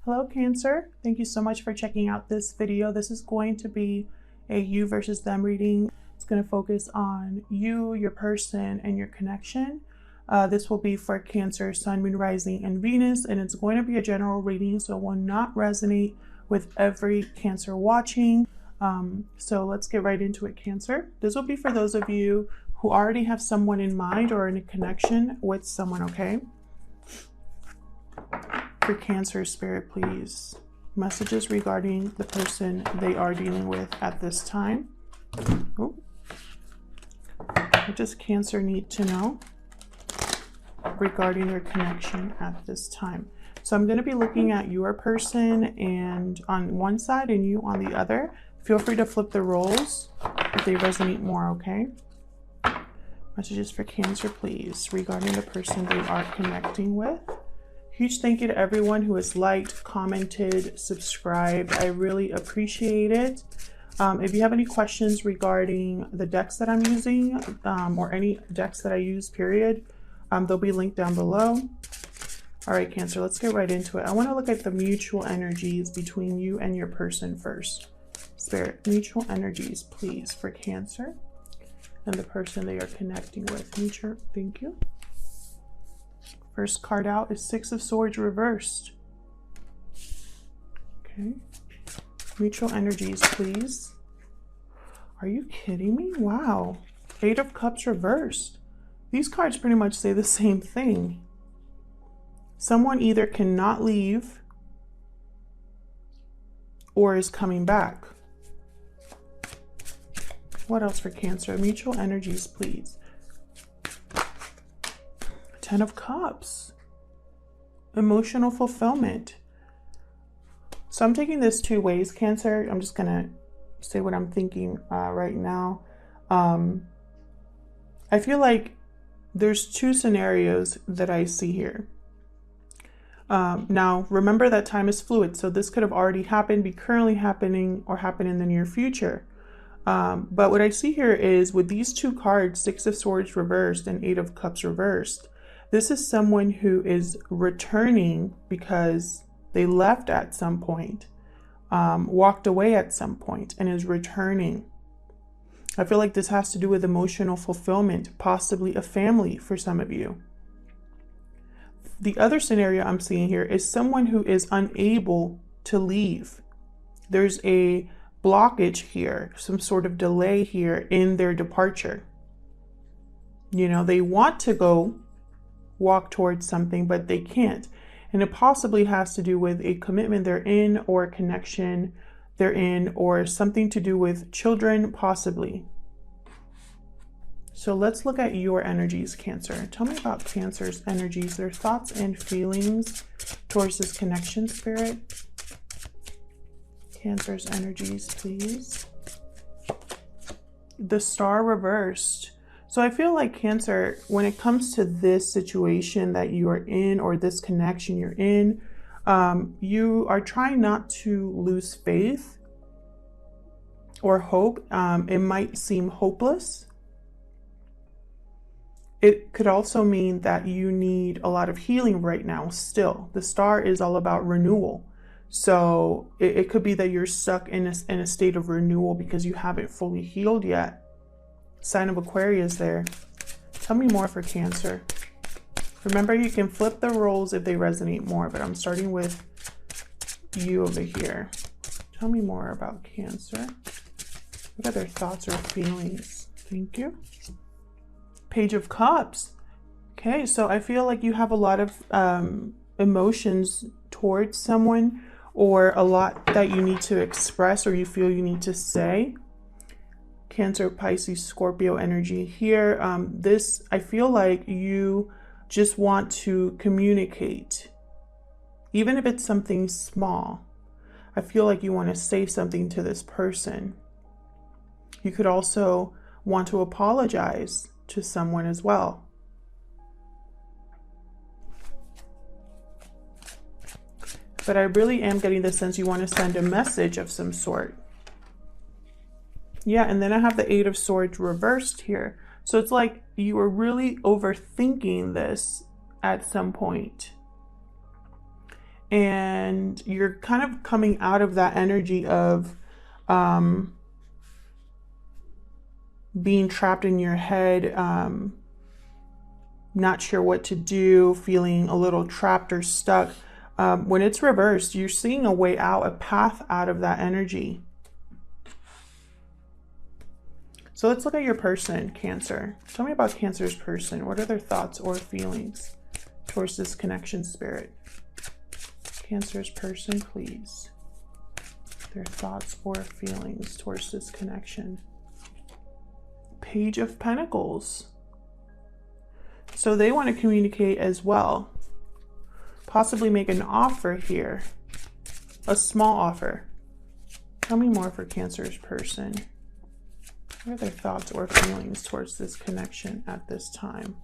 Hello Cancer, thank you so much for checking out this video. This is going to be a you versus them reading. It's going to focus on you, your person, and your connection. This will be for Cancer, Sun, Moon, Rising, and Venus, and it's going to be a general reading, so it will not resonate with every Cancer watching. So let's get right into it, Cancer. This will be for those of you who already have someone in mind or in a connection with someone, okay? For Cancer spirit, please. Messages regarding the person they are dealing with at this time. Oh. What does Cancer need to know regarding their connection at this time? So I'm going to be looking at your person and on one side and you on the other. Feel free to flip the roles if they resonate more, okay? Messages for Cancer, please, regarding the person they are connecting with. Huge thank you to everyone who has liked, commented, subscribed. I really appreciate it. If you have any questions regarding the decks that I'm using or any decks that I use, period, they'll be linked down below. All right, Cancer, let's get right into it. I want to look at the mutual energies between you and your person first. Spirit, mutual energies, please, for Cancer and the person they are connecting with. Mutual, thank you. First card out is Six of Swords reversed. Okay. Mutual energies, please. Are you kidding me? Wow. Eight of Cups reversed. These cards pretty much say the same thing. Someone either cannot leave or is coming back. What else for Cancer? Mutual energies, please. Ten of Cups. Emotional fulfillment. So I'm taking this two ways, Cancer. I'm just gonna say what I'm thinking right now. I feel like there's two scenarios that I see here. Now, remember that time is fluid, so this could have already happened, be currently happening, or happen in the near future. But what I see here is with these two cards, Six of Swords reversed and Eight of Cups reversed, this is someone who is returning because they left at some point, walked away at some point, and is returning. I feel like this has to do with emotional fulfillment, possibly a family for some of you. The other scenario I'm seeing here is someone who is unable to leave. There's a blockage here, some sort of delay here in their departure. You know, they want to go walk towards something, but they can't. And it possibly has to do with a commitment they're in or a connection they're in or something to do with children, possibly. So let's look at your energies, Cancer. Tell me about Cancer's energies, their thoughts and feelings towards this connection, Spirit. Cancer's energies, please. The Star reversed. So I feel like Cancer, when it comes to this situation that you are in or this connection you're in, you are trying not to lose faith or hope. It might seem hopeless. It could also mean that you need a lot of healing right now still. The Star is all about renewal. So it could be that you're stuck in a state of renewal because you haven't fully healed yet. Sign of Aquarius there. Tell me more for Cancer. Remember, you can flip the roles if they resonate more, but I'm starting with you over here. Tell me more about Cancer. What are their thoughts or feelings? Thank you. Page of Cups. Okay, so I feel like you have a lot of emotions towards someone or a lot that you need to express or you feel you need to say. Cancer, Pisces, Scorpio energy here. This, I feel like you just want to communicate, even if it's something small. I feel like you want to say something to this person. You could also want to apologize to someone as well. But I really am getting the sense you want to send a message of some sort. Yeah, and then I have the Eight of Swords reversed here. So it's like you were really overthinking this at some point. and you're kind of coming out of that energy of being trapped in your head, not sure what to do, feeling a little trapped or stuck. When it's reversed, you're seeing a way out, a path out of that energy. So let's look at your person, Cancer. Tell me about Cancer's person. What are their thoughts or feelings towards this connection, Spirit? Cancer's person, please. Their thoughts or feelings towards this connection. Page of Pentacles. So they want to communicate as well. Possibly make an offer here. A small offer. Tell me more for Cancer's person. What are their thoughts or feelings towards this connection at this time?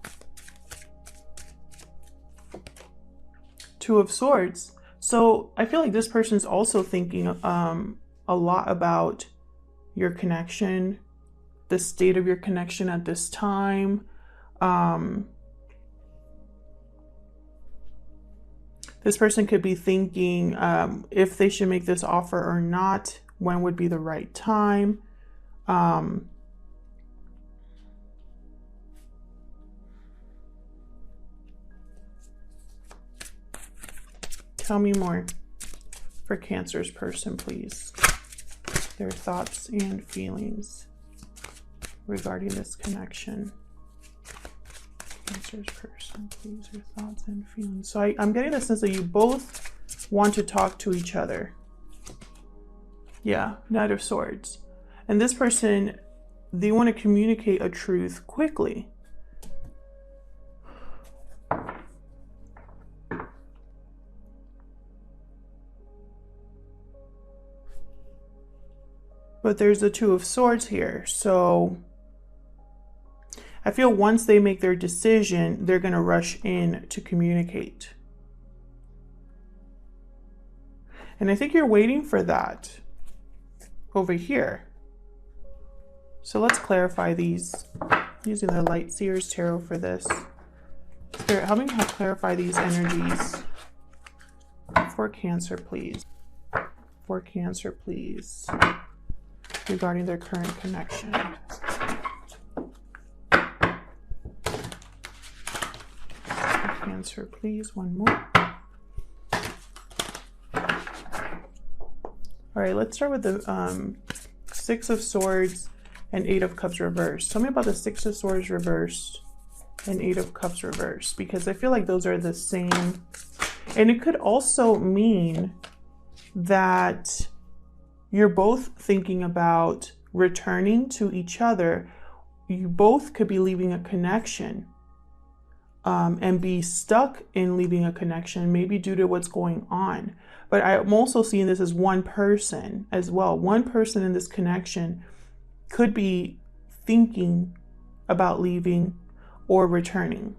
Two of Swords. So I feel like this person is also thinking a lot about your connection, the state of your connection at this time. This person could be thinking if they should make this offer or not, when would be the right time. Tell me more for Cancer's person, please. Their thoughts and feelings regarding this connection. Cancer's person, please, your thoughts and feelings. So I'm getting the sense that you both want to talk to each other. Yeah, Knight of Swords. And this person, they want to communicate a truth quickly. But there's the Two of Swords here. So I feel once they make their decision, they're going to rush in to communicate. And I think you're waiting for that over here. So let's clarify these using the Light Seers Tarot for this. Spirit, help me clarify these energies for Cancer, please. For Cancer, please. Regarding their current connection. For Cancer, please. One more. All right, let's start with the Six of Swords and Eight of Cups reversed. Tell me about the Six of Swords reversed and Eight of Cups reversed, because I feel like those are the same. And it could also mean that you're both thinking about returning to each other. You both could be leaving a connection and be stuck in leaving a connection, maybe due to what's going on. But I'm also seeing this as one person as well. One person in this connection could be thinking about leaving or returning.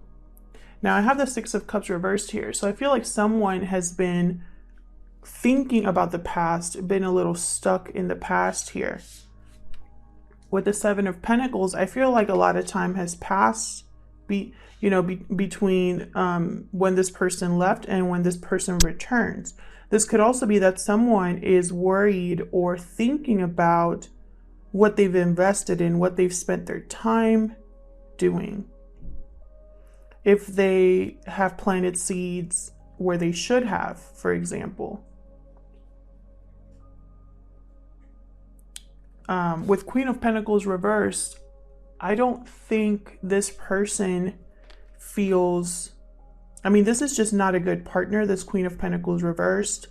Now I have the Six of Cups reversed here. So I feel like someone has been thinking about the past, been a little stuck in the past here. With the Seven of Pentacles, I feel like a lot of time has passed between when this person left and when this person returns. This could also be that someone is worried or thinking about what they've invested in, what they've spent their time doing. If they have planted seeds where they should have, for example. With Queen of Pentacles reversed, I don't think this person feels, I mean, this is just not a good partner, this Queen of Pentacles reversed.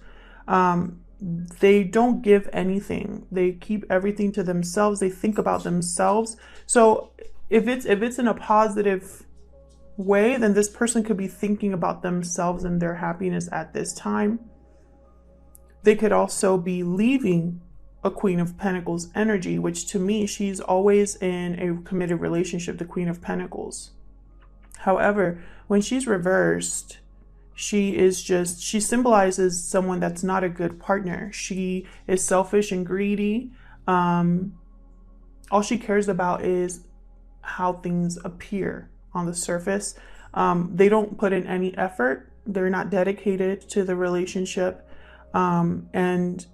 They don't give anything. They keep everything to themselves. They think about themselves. So if it's in a positive way, then this person could be thinking about themselves and their happiness at this time. They could also be leaving a Queen of Pentacles energy, which to me, she's always in a committed relationship, the Queen of Pentacles. However, when she's reversed, she symbolizes someone that's not a good partner. She is selfish and greedy. All she cares about is how things appear on the surface. They don't put in any effort they're not dedicated to the relationship, and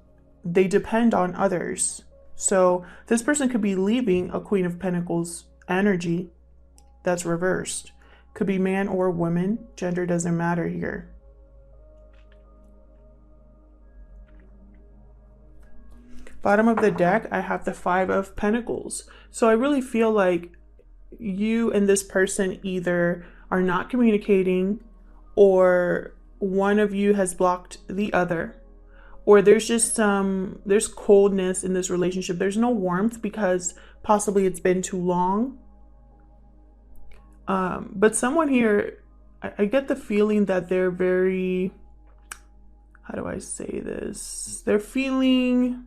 they depend on others. So this person could be leaving a Queen of Pentacles energy that's reversed. Could be man or woman. Gender doesn't matter here. Bottom of the deck, I have the Five of Pentacles. So I really feel like you and this person either are not communicating, or one of you has blocked the other, or there's just there's coldness in this relationship. There's no warmth because possibly it's been too long. But someone here, I get the feeling that they're very, how do I say this? They're feeling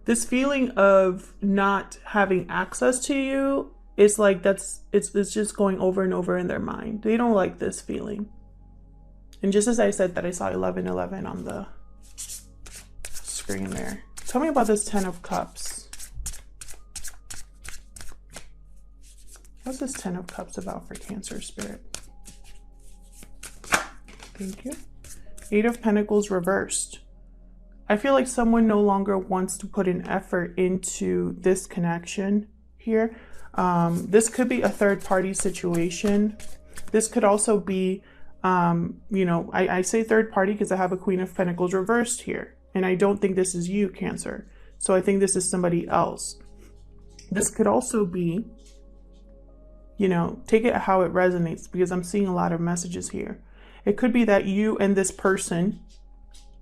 this feeling of not having access to you. It's like it's just going over and over in their mind. They don't like this feeling. And just as I said that, I saw 1111 on the screen there. Tell me about this Ten of Cups. What's this Ten of Cups about for Cancer Spirit? Thank you. Eight of Pentacles reversed. I feel like someone no longer wants to put an effort into this connection here. This could be a third-party situation. This could also be, you know, I say third-party because I have a Queen of Pentacles reversed here. And I don't think this is you, Cancer. So I think this is somebody else. This could also be, you know, take it how it resonates, because I'm seeing a lot of messages here. It could be that you and this person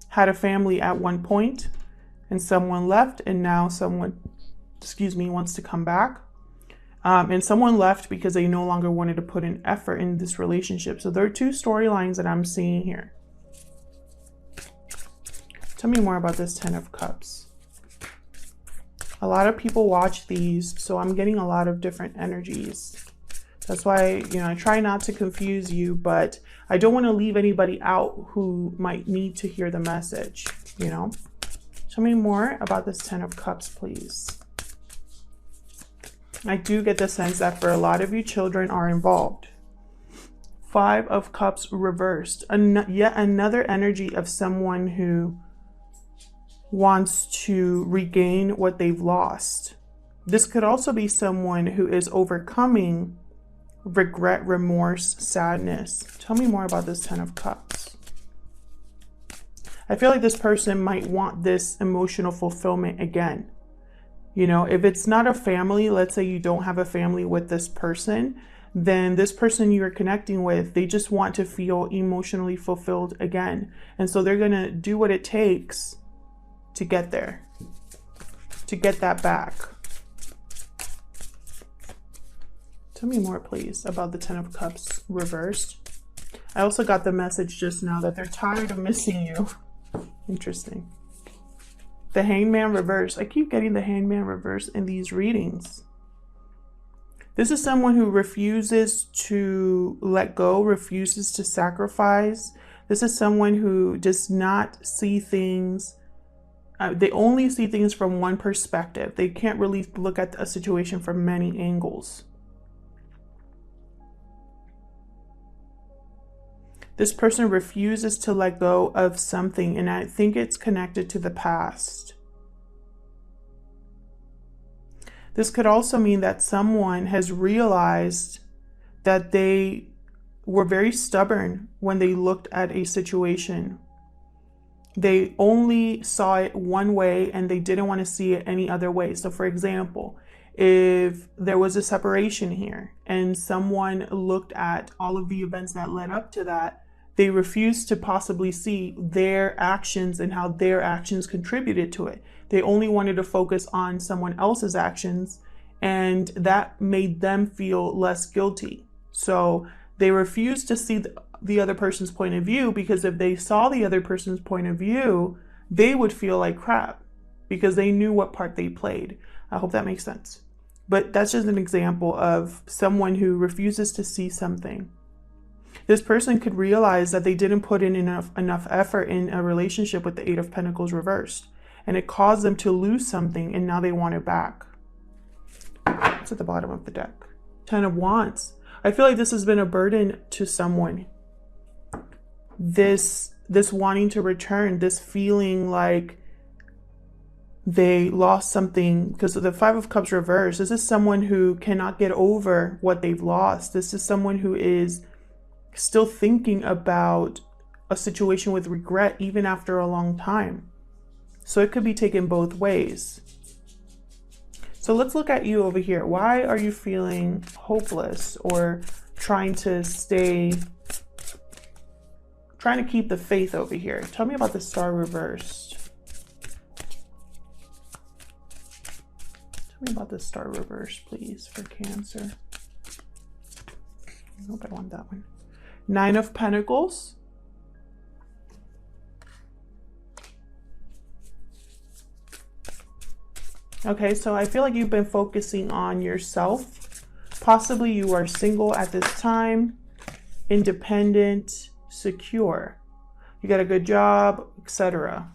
had a family at one point and someone left, and now someone, excuse me, wants to come back. And someone left because they no longer wanted to put an effort in this relationship. So there are two storylines that I'm seeing here. Tell me more about this Ten of Cups. A lot of people watch these, so I'm getting a lot of different energies. That's why, you know, I try not to confuse you, but I don't want to leave anybody out who might need to hear the message, you know? Tell me more about this Ten of Cups, please. I do get the sense that for a lot of you, children are involved. Five of Cups reversed. Yet another energy of someone who wants to regain what they've lost. This could also be someone who is overcoming regret, remorse, sadness. Tell me more about this Ten of Cups. I feel like this person might want this emotional fulfillment again. You know, if it's not a family, let's say you don't have a family with this person, then this person you're connecting with, they just want to feel emotionally fulfilled again. And so they're going to do what it takes to get there, to get that back. Tell me more, please, about the Ten of Cups reversed. I also got the message just now that they're tired of missing you. Interesting. The Hangman reversed. I keep getting the Hangman reversed in these readings. This is someone who refuses to let go, refuses to sacrifice. This is someone who does not see things. They only see things from one perspective. They can't really look at a situation from many angles. This person refuses to let go of something, and I think it's connected to the past. This could also mean that someone has realized that they were very stubborn when they looked at a situation. They only saw it one way and they didn't want to see it any other way. So for example, if there was a separation here and someone looked at all of the events that led up to that, they refused to possibly see their actions and how their actions contributed to it. They only wanted to focus on someone else's actions, and that made them feel less guilty. So they refused to see the other person's point of view, because if they saw the other person's point of view, they would feel like crap because they knew what part they played. I hope that makes sense. But that's just an example of someone who refuses to see something. This person could realize that they didn't put in enough effort in a relationship with the Eight of Pentacles reversed, and it caused them to lose something, and now they want it back. It's at the bottom of the deck. Ten of Wands. I feel like this has been a burden to someone. This wanting to return, this feeling like they lost something, because of the Five of Cups reversed. This is someone who cannot get over what they've lost. This is someone who is still thinking about a situation with regret even after a long time. So it could be taken both ways. So let's look at you over here. Why are you feeling hopeless or trying to keep the faith over here? Tell me about the Star reversed. Tell me about the Star reversed, please, for Cancer. Nope, I want that one. Nine of Pentacles. Okay, so I feel like you've been focusing on yourself. Possibly you are single at this time, independent, secure. You got a good job, etc.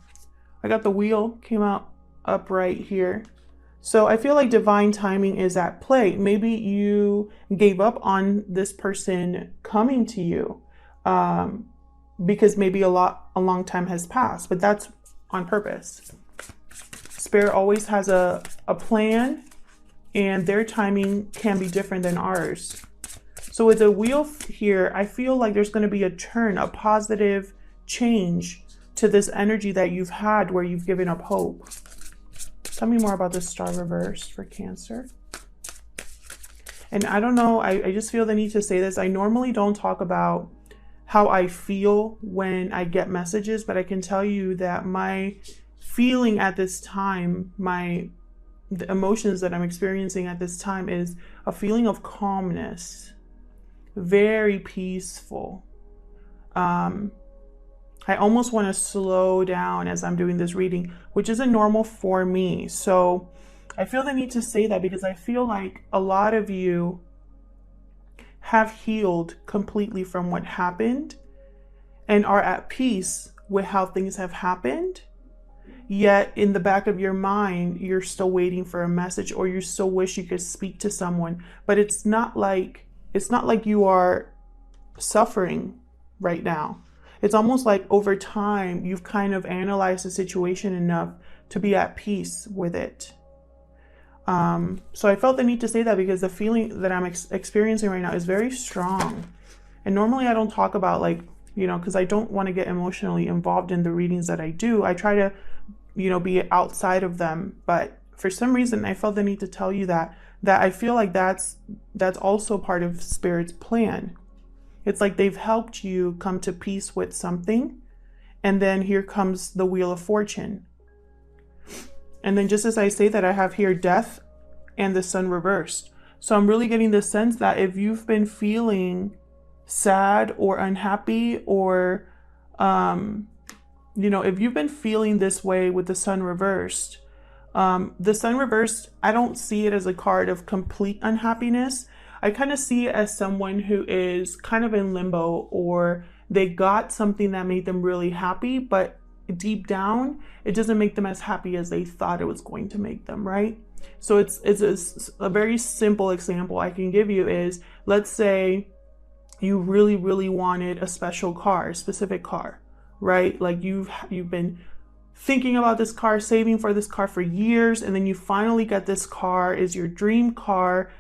I got the Wheel came out upright here. So I feel like divine timing is at play. Maybe you gave up on this person coming to you because maybe a long time has passed, but that's on purpose. Spirit always has a plan, and their timing can be different than ours. So with the Wheel here, I feel like there's going to be a turn, a positive change to this energy that you've had where you've given up hope. Tell me more about the Star reversed for Cancer. And I don't know, I just feel the need to say this. I normally don't talk about how I feel when I get messages, but I can tell you that my feeling at this time, the emotions that I'm experiencing at this time is a feeling of calmness, very peaceful. I almost want to slow down as I'm doing this reading, which isn't normal for me. So I feel the need to say that because I feel like a lot of you have healed completely from what happened and are at peace with how things have happened. Yet in the back of your mind, you're still waiting for a message, or you still wish you could speak to someone. But it's not like you are suffering right now. It's almost like over time, you've kind of analyzed the situation enough to be at peace with it. So I felt the need to say that because the feeling that I'm experiencing right now is very strong. And normally I don't talk about because I don't want to get emotionally involved in the readings that I do. I try to, be outside of them. But for some reason, I felt the need to tell you that I feel like that's also part of Spirit's plan. It's like they've helped you come to peace with something. And then here comes the Wheel of Fortune. And then just as I say that, I have here Death and the Sun reversed. So I'm really getting the sense that if you've been feeling sad or unhappy, or if you've been feeling this way with the Sun reversed, I don't see it as a card of complete unhappiness. I kind of see it as someone who is kind of in limbo, or they got something that made them really happy, but deep down it doesn't make them as happy as they thought it was going to make them, right? So it's a very simple example I can give you is, let's say you really, really wanted a special car, a specific car, right? Like you've been thinking about this car, saving for this car for years, and then you finally get this car, is your dream car.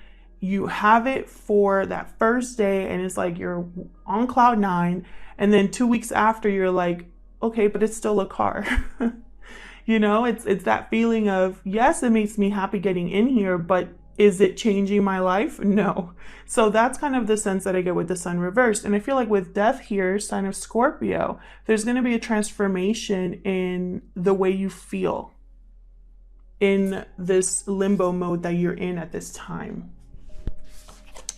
You have it for that first day, and it's like you're on cloud 9, and then 2 weeks after you're like, okay, but it's still a car. It's that feeling of, yes, it makes me happy getting in here, but is it changing my life? No. So that's kind of the sense that I get with the Sun reversed. And I feel like with Death here, sign of Scorpio, there's going to be a transformation in the way you feel in this limbo mode that you're in at this time.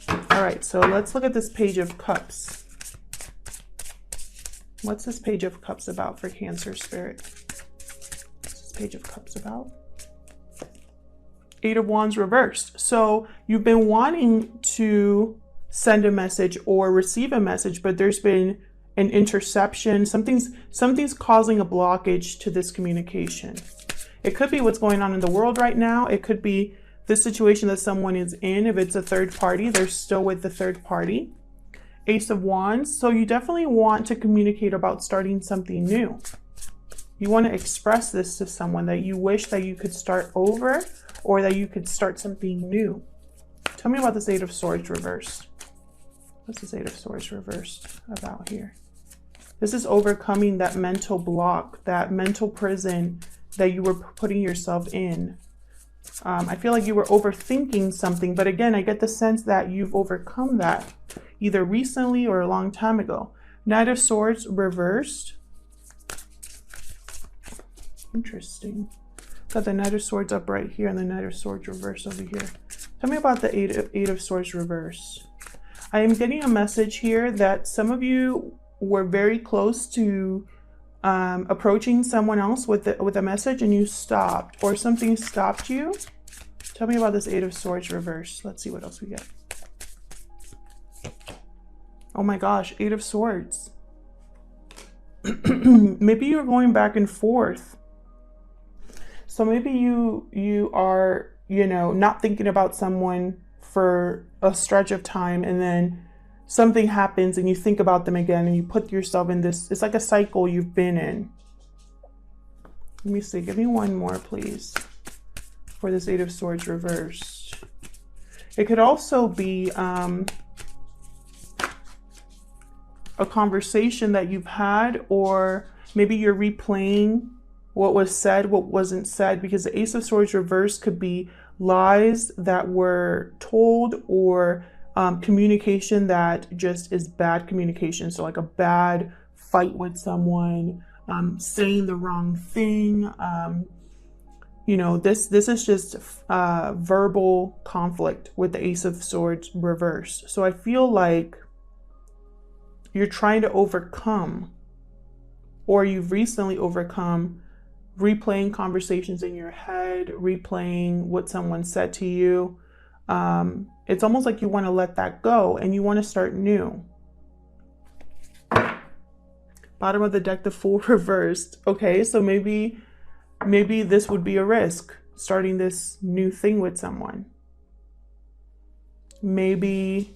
All right, so let's look at this Page of Cups. What's this Page of Cups about for Cancer Spirit? What's this Page of Cups about? Eight of Wands reversed. So you've been wanting to send a message or receive a message, but there's been an interception. Something's causing a blockage to this communication. It could be what's going on in the world right now. It could be the situation that someone is in. If it's a third party, they're still with the third party. Ace of Wands. So you definitely want to communicate about starting something new. You want to express this to someone, that you wish that you could start over or that you could start something new. Tell me about this Eight of Swords reversed. What's this Eight of Swords reversed about here? This is overcoming that mental block, that mental prison that you were putting yourself in. I feel like you were overthinking something, but again, I get the sense that you've overcome that either recently or a long time ago. Knight of Swords reversed. Interesting. Got the Knight of Swords up right here and the Knight of Swords reversed over here. Tell me about the Eight of Swords reversed. I am getting a message here that some of you were very close to approaching someone else with a message and you stopped, or something stopped you. Tell me about this Eight of Swords reversed. Let's see what else we get. Oh my gosh, Eight of Swords. Maybe you're going back and forth. So maybe you are, you know, not thinking about someone for a stretch of time, and then something happens and you think about them again and you put yourself in this, it's like a cycle you've been in. Let me see, give me one more please for this Eight of Swords reversed. It could also be a conversation that you've had, or maybe you're replaying what was said, what wasn't said, because the Ace of Swords reversed could be lies that were told, or communication that just is bad communication. So like a bad fight with someone, saying the wrong thing. You know, this is just verbal conflict with the Ace of Swords reversed. So I feel like you're trying to overcome, or you've recently overcome, replaying conversations in your head, replaying what someone said to you. It's almost like you want to let that go and you want to start new. Bottom of the deck, the Fool reversed. Okay, so maybe this would be a risk, starting this new thing with someone. Maybe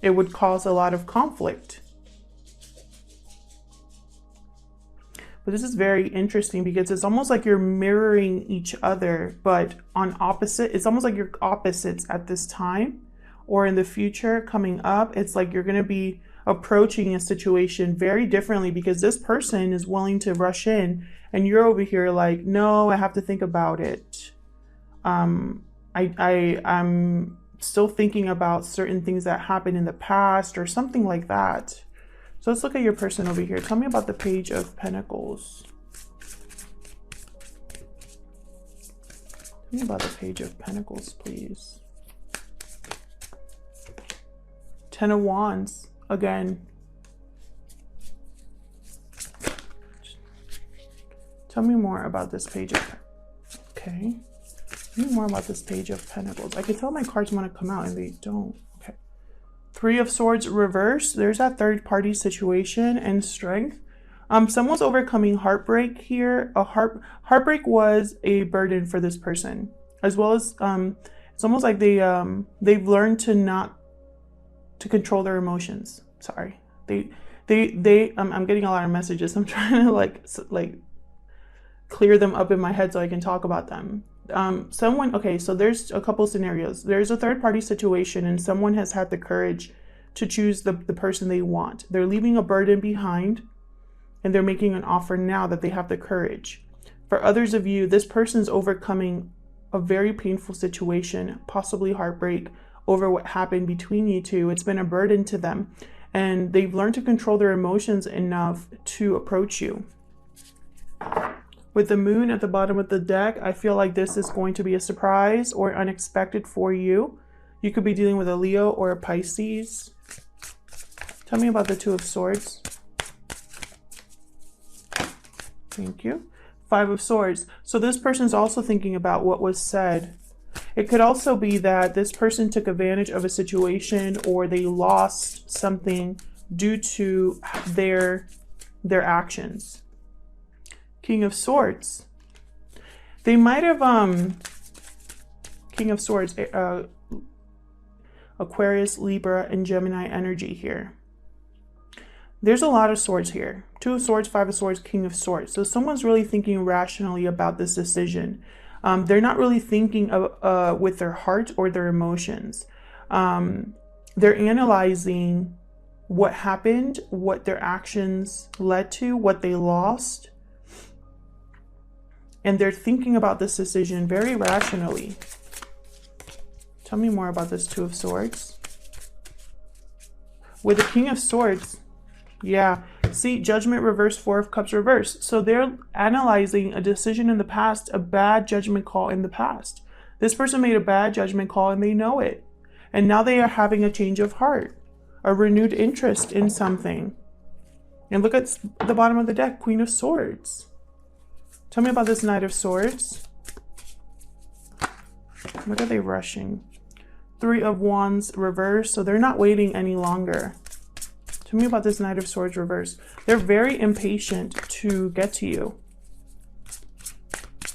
it would cause a lot of conflict. But this is very interesting because it's almost like you're mirroring each other, but on opposite. It's almost like you're opposites at this time, or in the future coming up. It's like you're going to be approaching a situation very differently, because this person is willing to rush in and you're over here like, no, I have to think about it. I'm still thinking about certain things that happened in the past or something like that. So let's look at your person over here. Tell me about the Page of Pentacles. Tell me about the Page of Pentacles, please. Ten of Wands, again. Tell me more about this Page of, okay. Tell me more about this Page of Pentacles. I can tell my cards want to come out and they don't. Okay. Three of Swords reversed. There's that third party situation and strength. Someone's overcoming heartbreak here. Heartbreak was a burden for this person, as well as it's almost like they've learned to control their emotions. Sorry, I'm getting a lot of messages. I'm trying to like clear them up in my head so I can talk about them. Okay, so there's a couple scenarios. There's a third party situation and someone has had the courage to choose the person they want. They're leaving a burden behind and they're making an offer now that they have the courage. For others of you, this person's overcoming a very painful situation, possibly heartbreak over what happened between you two. It's been a burden to them and they've learned to control their emotions enough to approach you. With the Moon at the bottom of the deck, I feel like this is going to be a surprise or unexpected for you. You could be dealing with a Leo or a Pisces. Tell me about the Two of Swords. Thank you. Five of Swords. So this person's also thinking about what was said. It could also be that this person took advantage of a situation or they lost something due to their actions. King of Swords. They might have King of Swords, Aquarius, Libra, and Gemini energy here. There's a lot of swords here. 2 of Swords, 5 of Swords, King of Swords. So someone's really thinking rationally about this decision. They're not really thinking with their heart or their emotions. They're analyzing what happened, what their actions led to, what they lost. And they're thinking about this decision very rationally. Tell me more about this 2 of Swords. With the King of Swords, yeah. See, Judgment reversed, 4 of Cups reversed. So they're analyzing a decision in the past, a bad judgment call in the past. This person made a bad judgment call and they know it. And now they are having a change of heart, a renewed interest in something. And look at the bottom of the deck, Queen of Swords. Tell me about this Knight of Swords. What are they rushing? 3 of Wands reversed. So they're not waiting any longer. Tell me about this Knight of Swords reverse. They're very impatient to get to you.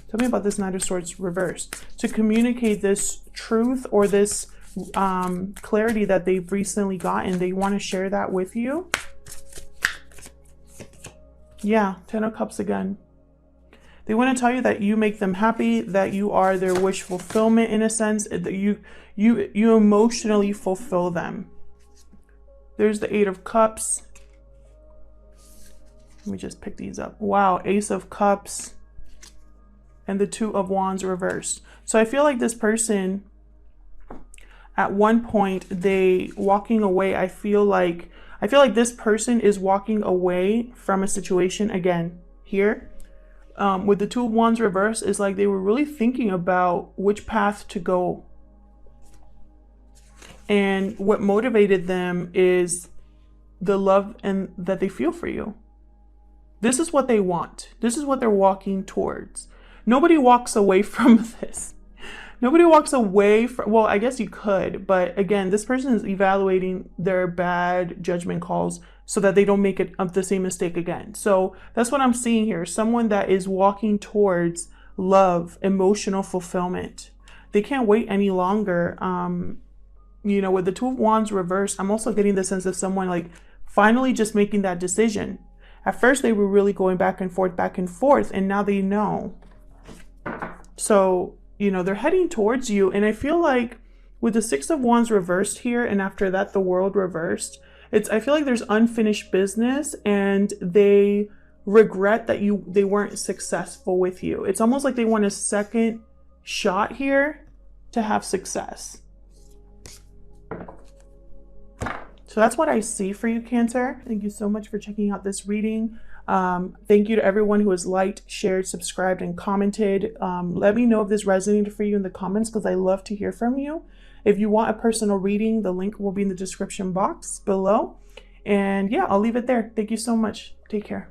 Tell me about this Knight of Swords reverse. To communicate this truth or this clarity that they've recently gotten. They want to share that with you. Yeah, 10 of Cups again. They want to tell you that you make them happy, that you are their wish fulfillment in a sense, that you emotionally fulfill them. There's the 8 of Cups. Let me just pick these up. Wow, Ace of Cups and the 2 of Wands reversed. So I feel like this person, at one point, they walking away. I feel like this person is walking away from a situation again here. With the 2 of Wands reversed, is like they were really thinking about which path to go. And what motivated them is the love and that they feel for you. This is what they want. This is what they're walking towards. Nobody walks away from this. Nobody walks away from, well, I guess you could, but again, this person is evaluating their bad judgment calls so that they don't make the same mistake again. So that's what I'm seeing here. Someone that is walking towards love, emotional fulfillment. They can't wait any longer. You know, with the 2 of Wands reversed, I'm also getting the sense of someone like finally just making that decision. At first, they were really going back and forth, and now they know. So, you know, they're heading towards you. And I feel like with the 6 of Wands reversed here, and after that, the World reversed, I feel like there's unfinished business and they regret that they weren't successful with you. It's almost like they want a second shot here to have success. So that's what I see for you, Cancer. Thank you so much for checking out this reading. Thank you to everyone who has liked, shared, subscribed, and commented. Let me know if this resonated for you in the comments because I love to hear from you. If you want a personal reading, the link will be in the description box below. And yeah, I'll leave it there. Thank you so much. Take care.